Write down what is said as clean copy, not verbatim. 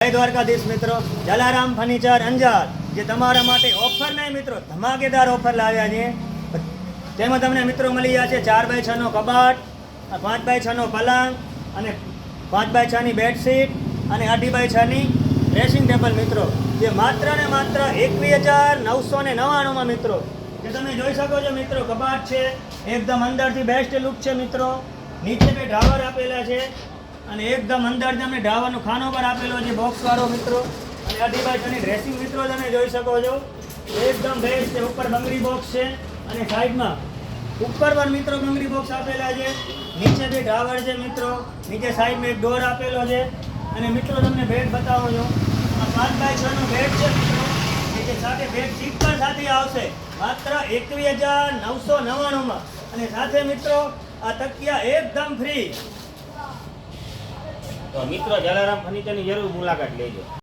જય દ્વારકાધીશ મિત્રો, જલારામ ફર્નિચર અંજાર જે તમારા માટે ઓફર નહીં મિત્રો, ધમાકેદાર ઓફર લાવ્યા છે. તેમાં તમને મિત્રો મળી જશે 4x6 નો કબાટ, 5x6 નો પલંગ અને 5x6 ની બેડશીટ અને 8x6 ની ડ્રેસિંગ ટેબલ મિત્રો, જે માત્ર ને માત્ર 21,999 માં મિત્રો. જે તમે જોઈ શકો છો મિત્રો, કબાટ છે એકદમ અંદરથી બેસ્ટ લુક છે મિત્રો. નીચે બે ડ્રાવર આપેલા છે અને એકદમ અંદર તમને ડ્રાવરનો ખાનો પર આપેલો છે બોક્સ વાળો મિત્રો. અને 8x6 ની ડ્રેસિંગ મિત્રો તમે જોઈ શકો છો, એકદમ બેસ્ટ છે. ઉપર બંગડી બોક્સ છે અને સાઈડમાં ઉપર પણ મિત્રો બંગડી બોક્સ આપેલા છે. નીચે બે ડ્રાવર છે મિત્રો, નીચે સાઈડમાં એક ડોર આપેલો છે. અને મિત્રો તમને બેડ બતાવો છો, આ 5x6 નો બેડ છે મિત્રો. નીચે સાથે બેડ શીટ પણ સાથે આવશે માત્ર 21,999 માં. અને સાથે મિત્રો આ તકિયા એકદમ ફ્રી. તો મિત્રો જલારામ ફર્નિચરની જરૂર મુલાકાત લેજો.